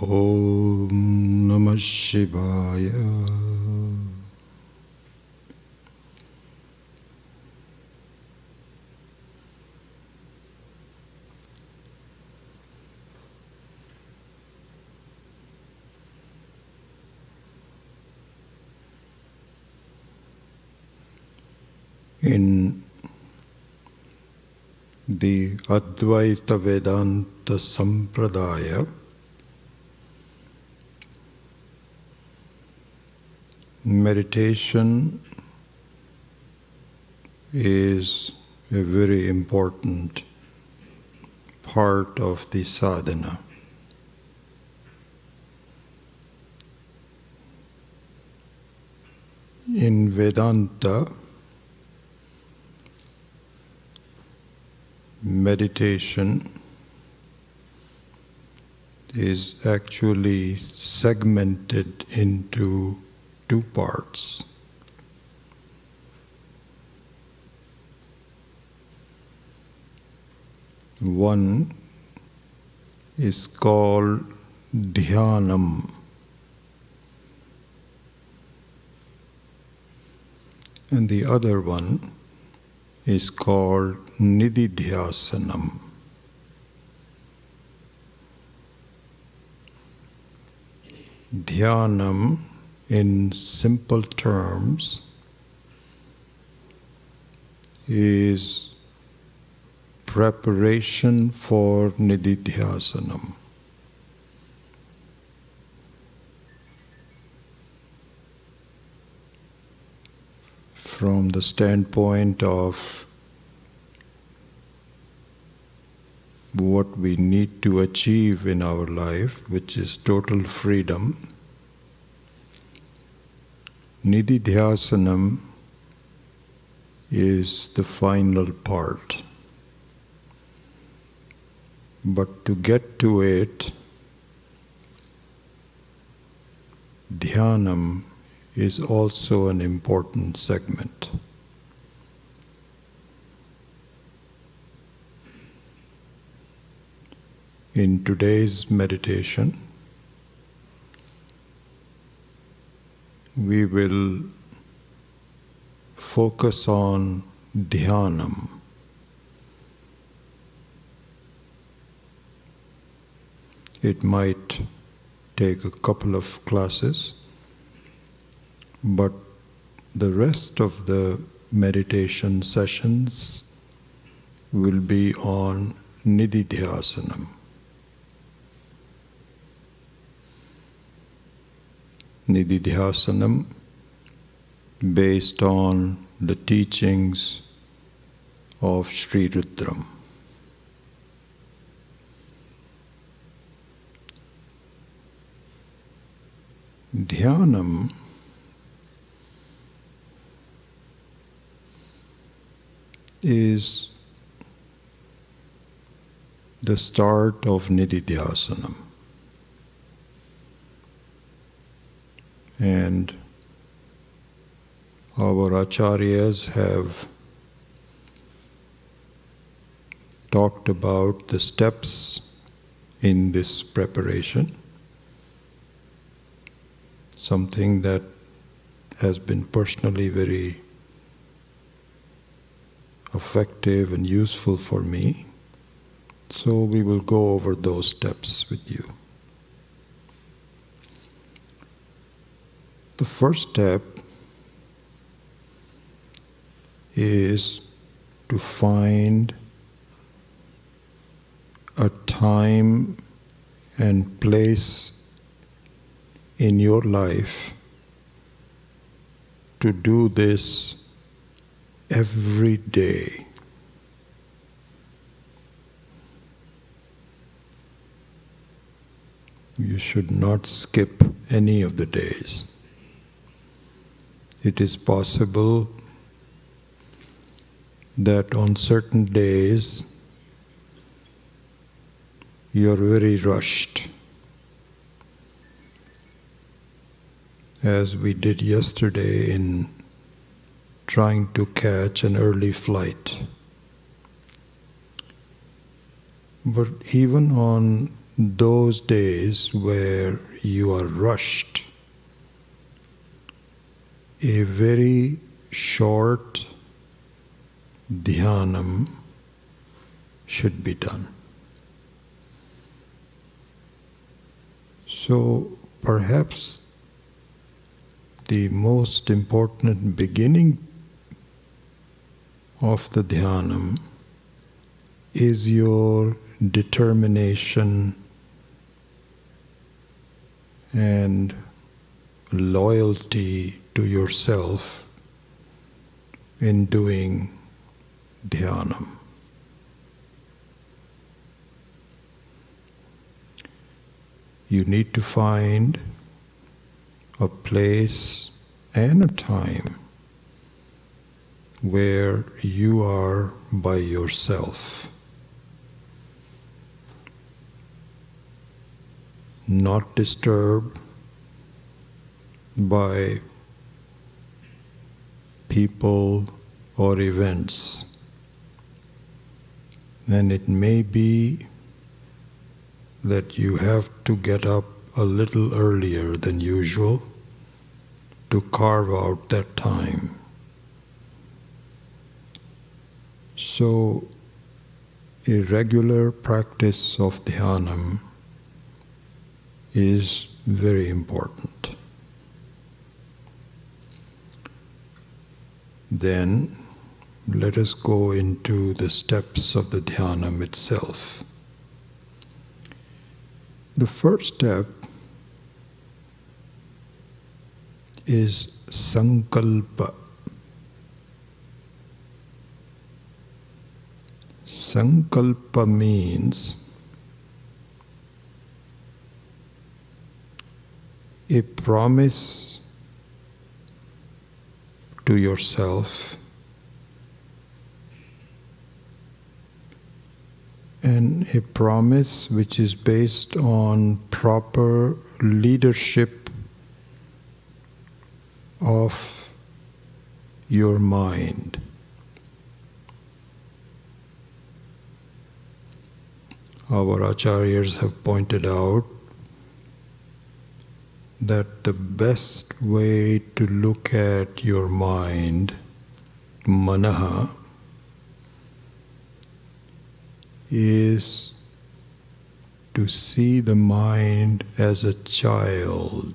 Om Namah Shivaya. In the Advaita Vedanta Sampradaya, meditation is a very important part of the sadhana. In Vedanta, meditation is actually segmented into two parts. One is called dhyanam, and the other one is called nididhyasanam. Dhyanam, in simple terms, is preparation for nididhyasanam. From the standpoint of what we need to achieve in our life, which is total freedom, nididhyasanam is the final part. But to get to it, dhyanam is also an important segment. In today's meditation, we will focus on dhyanam. It might take a couple of classes, but the rest of the meditation sessions will be on nididhyasanam. Nididhyasanam, based on the teachings of Sri Rudram. Dhyanam is the start of nididhyasanam. And our acharyas have talked about the steps in this preparation, something that has been personally very effective and useful for me. So we will go over those steps with you. The first step is to find a time and place in your life to do this every day. You should not skip any of the days. It is possible that on certain days you are very rushed, as we did yesterday in trying to catch an early flight. But even on those days where you are rushed, a very short dhyanam should be done. So perhaps the most important beginning of the dhyanam is your determination and loyalty to yourself in doing dhyanam. You need to find a place and a time where you are by yourself, not disturbed by people or events. And it may be that you have to get up a little earlier than usual to carve out that time. So, a regular practice of dhyanam is very important. Then, let us go into the steps of the dhyanam itself. The first step is Sankalpa. Sankalpa means a promise to yourself and a promise which is based on proper leadership of your mind. Our acharyas have pointed out that the best way to look at your mind, manaha, is to see the mind as a child.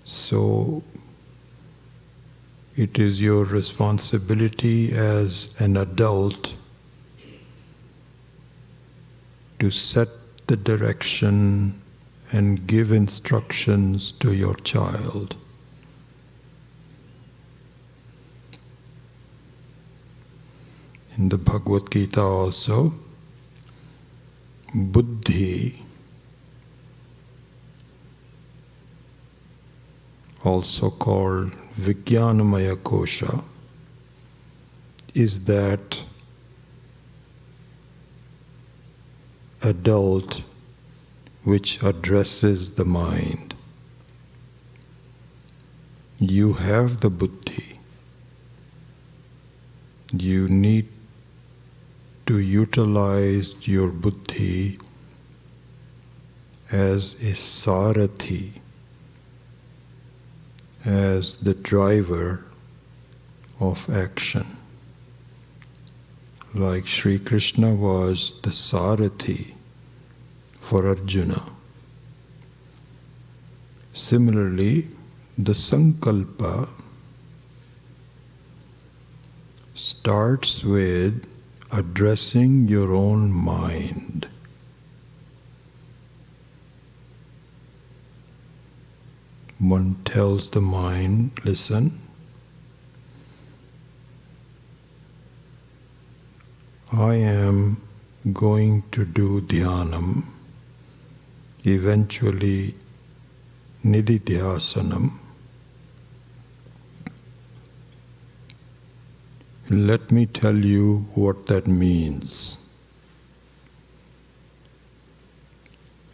So, it is your responsibility as an adult to set the direction and give instructions to your child. In the Bhagavad Gita also, buddhi, also called Vijnanamaya Kosha, is that adult which addresses the mind. You have the buddhi. You need to utilize your buddhi as a sarathi, as the driver of action. Like Sri Krishna was the sarathi for Arjuna. Similarly, the Sankalpa starts with addressing your own mind. One tells the mind, listen, I am going to do dhyanam, eventually nididhyasanam. Let me tell you what that means.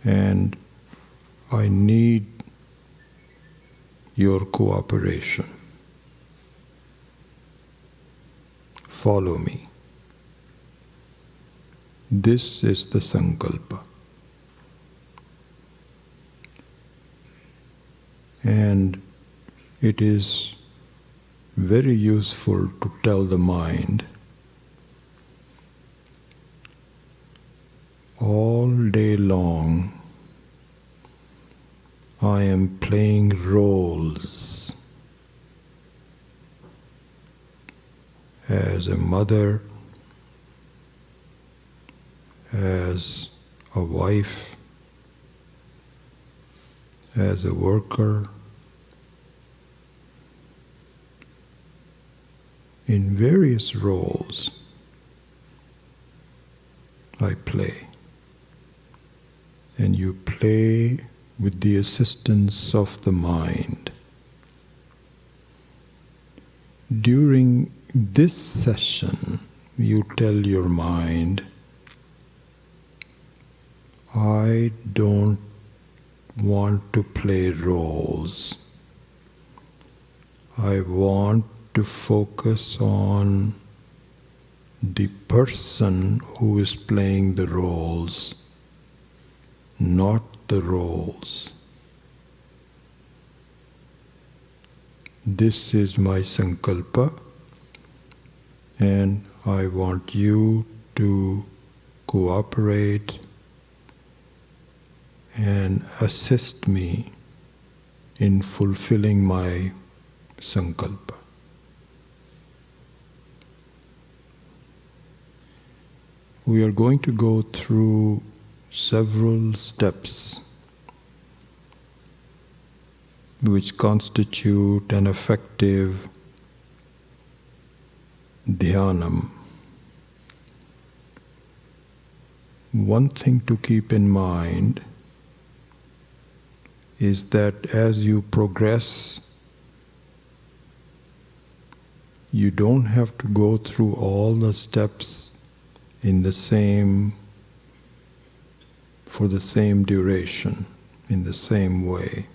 And I need your cooperation. follow me. This is the Sankalpa. And it is very useful to tell the mind, all day long I am playing roles as a mother, as a wife, as a worker, in various roles I play. And you play with the assistance of the mind. During this session, you tell your mind, I don't want to play roles. I want to focus on the person who is playing the roles, not the roles. This is my Sankalpa, and I want you to cooperate and assist me in fulfilling my Sankalpa. We are going to go through several steps which constitute an effective dhyanam. One thing to keep in mind is that as you progress, you don't have to go through all the steps for the same duration, in the same way.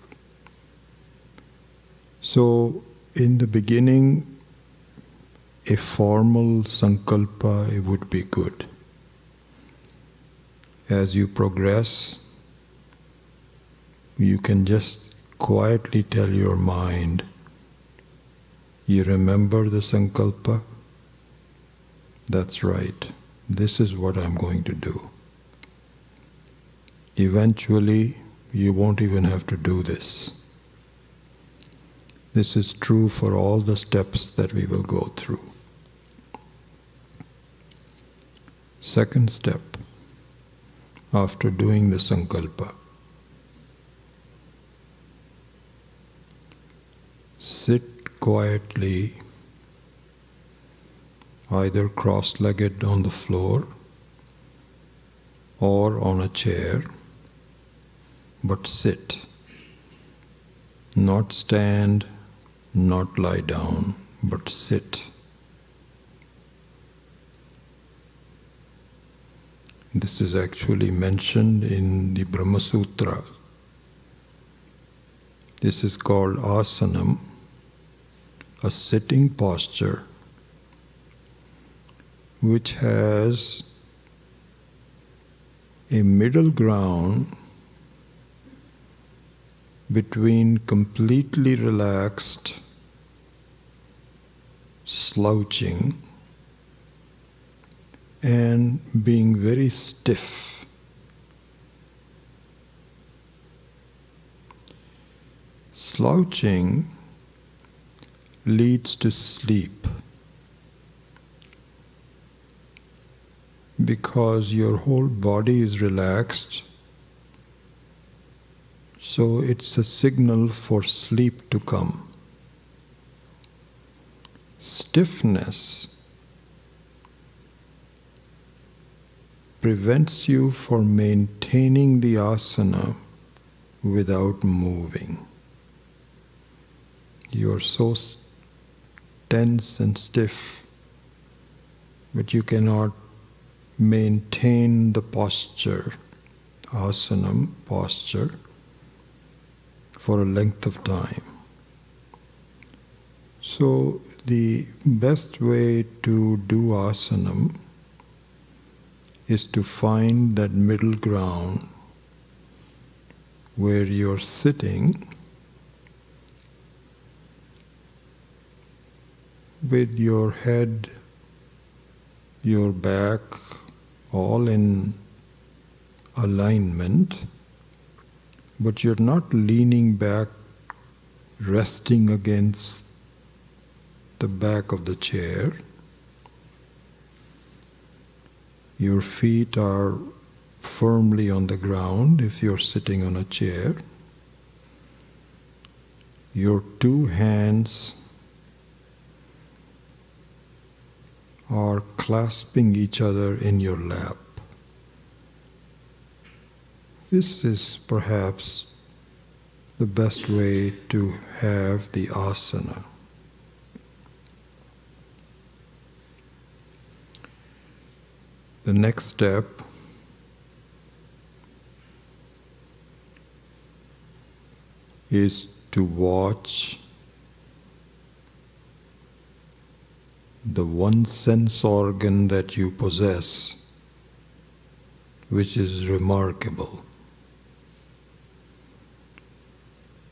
So, in the beginning, a formal sankalpa, it would be good. As you progress, you can just quietly tell your mind, you remember the sankalpa? That's right. This is what I'm going to do. Eventually, you won't even have to do this. This is true for all the steps that we will go through. Second step, after doing the sankalpa, sit quietly, either cross-legged on the floor or on a chair, but sit. Not stand, not lie down, but sit. This is actually mentioned in the Brahma Sutra. This is called asanam, a sitting posture which has a middle ground between completely relaxed slouching and being very stiff. Slouching leads to sleep because your whole body is relaxed, so it's a signal for sleep to come. Stiffness prevents you from maintaining the asana without moving. You are so tense and stiff, but you cannot maintain the posture, asanam, posture, for a length of time. So The best way to do asanam is to find that middle ground where you're sitting with your head, your back, all in alignment, but you're not leaning back, resting against the back of the chair. Your feet are firmly on the ground if you're sitting on a chair. Your two hands are clasping each other in your lap. This is perhaps the best way to have the asana. The next step is to watch the one sense organ that you possess, which is remarkable,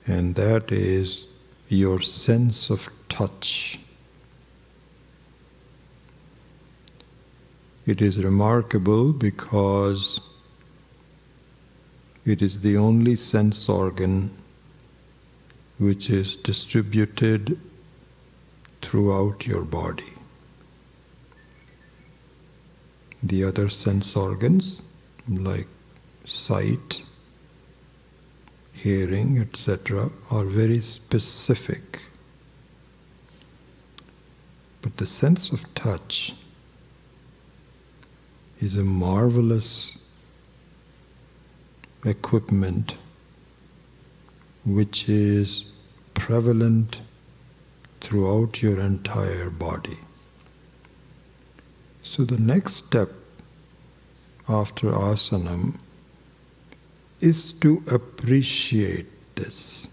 and that is your sense of touch. It is remarkable because it is the only sense organ which is distributed throughout your body. The other sense organs, like sight, hearing, etc., are very specific. But the sense of touch is a marvelous equipment which is prevalent throughout your entire body. So the next step after asanam is to appreciate this.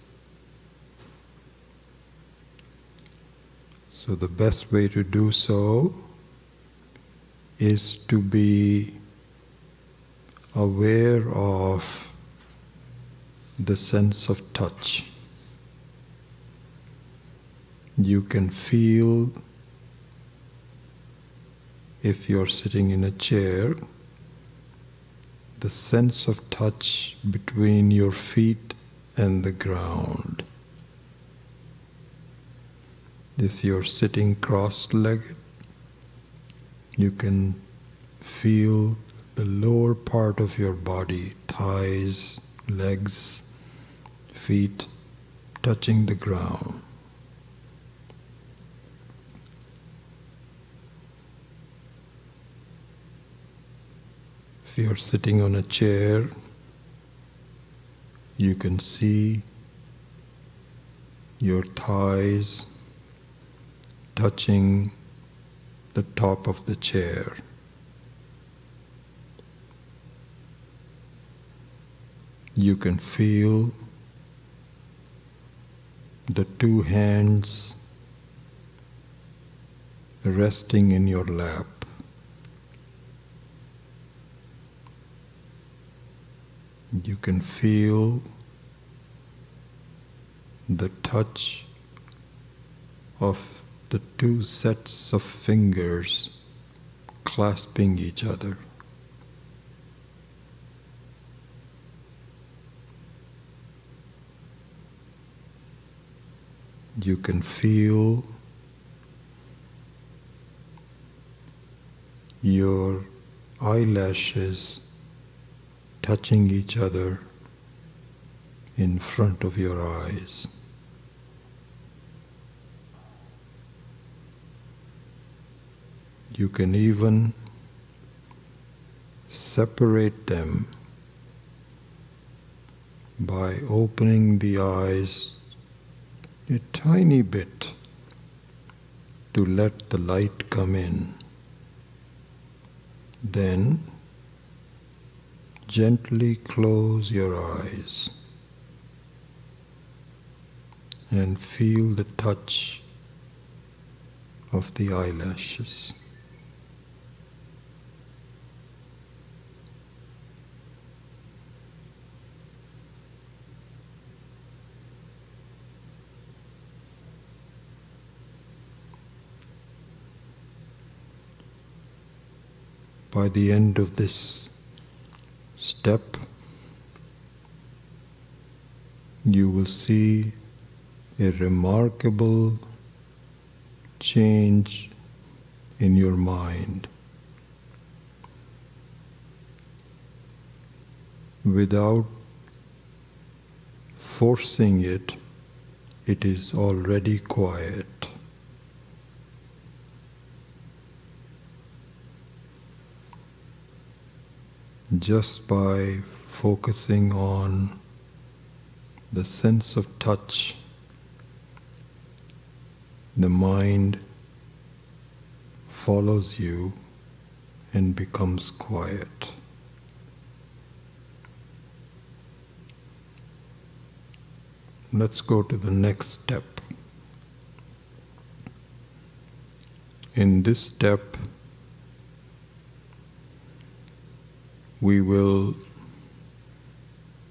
So the best way to do so is to be aware of the sense of touch. You can feel, if you're sitting in a chair, the sense of touch between your feet and the ground. If you're sitting cross-legged, you can feel the lower part of your body, thighs, legs, feet, touching the ground. If you're sitting on a chair, you can see your thighs touching the top of the chair. You can feel the two hands resting in your lap. You can feel the touch of the two sets of fingers clasping each other. You can feel your eyelashes touching each other in front of your eyes. You can even separate them by opening the eyes a tiny bit to let the light come in. Then gently close your eyes and feel the touch of the eyelashes. By the end of this step, you will see a remarkable change in your mind. Without forcing it, it is already quiet. Just by focusing on the sense of touch, the mind follows you and becomes quiet. Let's go to the next step. In this step, we will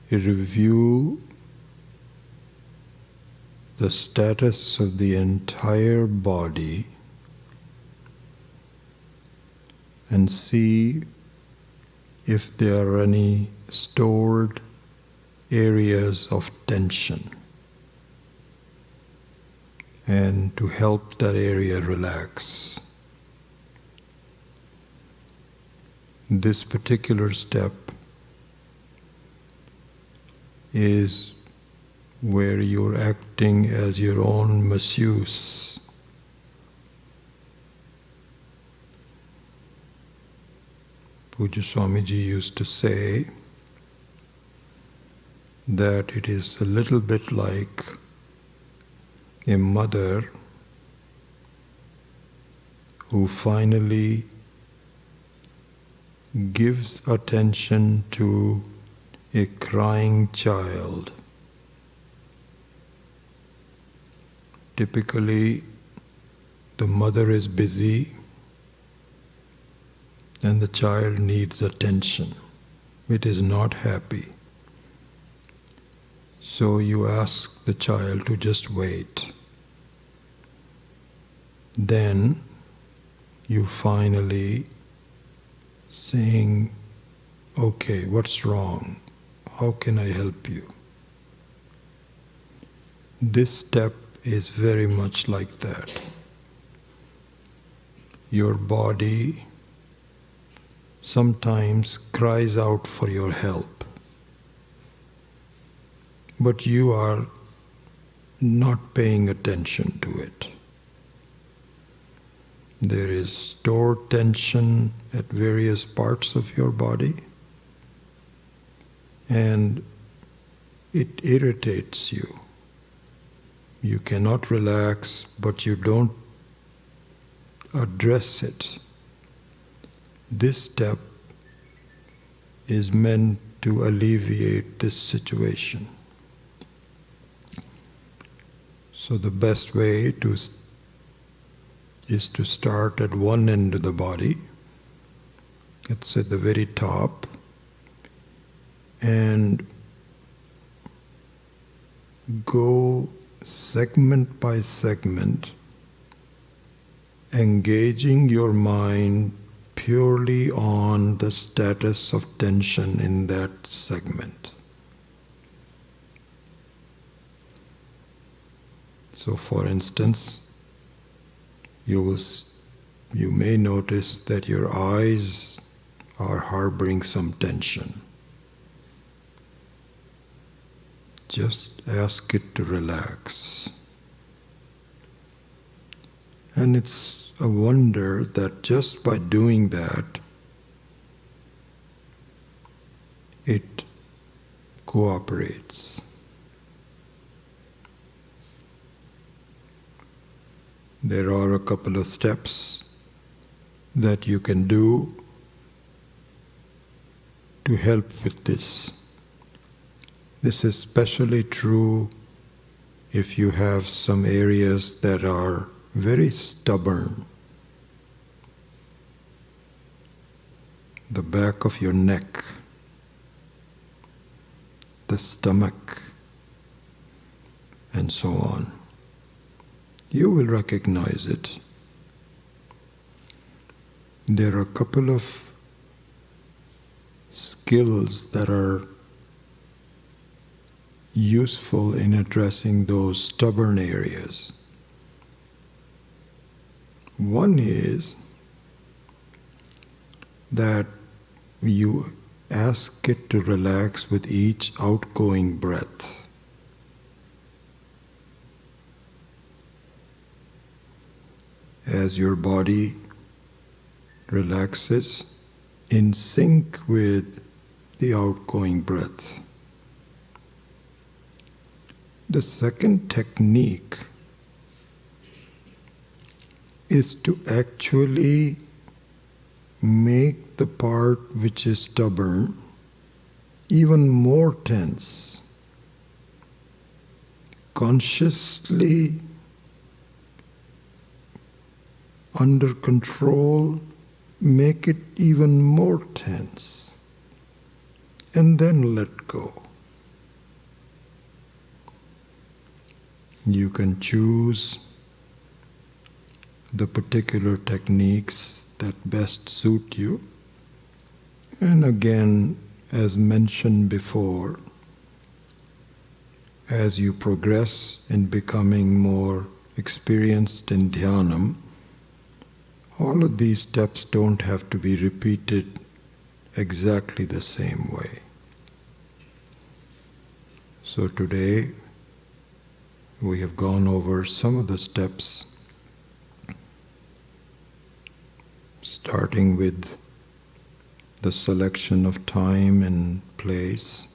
review the status of the entire body and see if there are any stored areas of tension, and to help that area relax. This particular step is where you're acting as your own masseuse. Pujya Swamiji used to say that it is a little bit like a mother who finally gives attention to a crying child. Typically, the mother is busy and the child needs attention. It is not happy. So you ask the child to just wait. Then you finally saying, "Okay, what's wrong? How can I help you?" This step is very much like that. Your body sometimes cries out for your help, but you are not paying attention to it. There is stored tension at various parts of your body, and it irritates you. You cannot relax, but you don't address it. This step is meant to alleviate this situation. So the best way is to start at one end of the body, it's at the very top, and go segment by segment, engaging your mind purely on the status of tension in that segment. So for instance, you may notice that your eyes are harboring some tension. Just ask it to relax. And it's a wonder that just by doing that, it cooperates. There are a couple of steps that you can do to help with this. This is especially true if you have some areas that are very stubborn. The back of your neck, the stomach, and so on. You will recognize it. There are a couple of skills that are useful in addressing those stubborn areas. One is that you ask it to relax with each outgoing breath. As your body relaxes in sync with the outgoing breath. The second technique is to actually make the part which is stubborn even more tense. Consciously, under control, make it even more tense, and then let go. You can choose the particular techniques that best suit you. And again, as mentioned before, as you progress in becoming more experienced in dhyanam, all of these steps don't have to be repeated exactly the same way. So today we have gone over some of the steps, starting with the selection of time and place,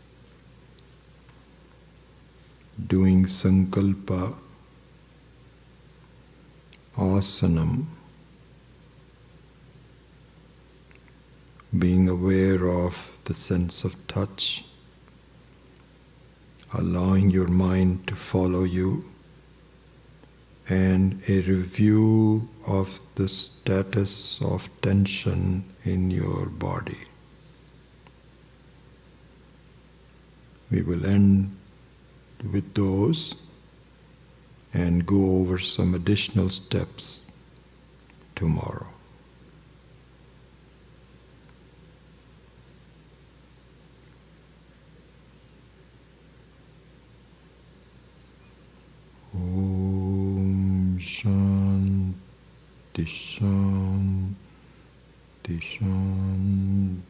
doing Sankalpa, asanam, being aware of the sense of touch, allowing your mind to follow you, and a review of the status of tension in your body. We will end with those and go over some additional steps tomorrow. Om Shanti Shanti Shanti.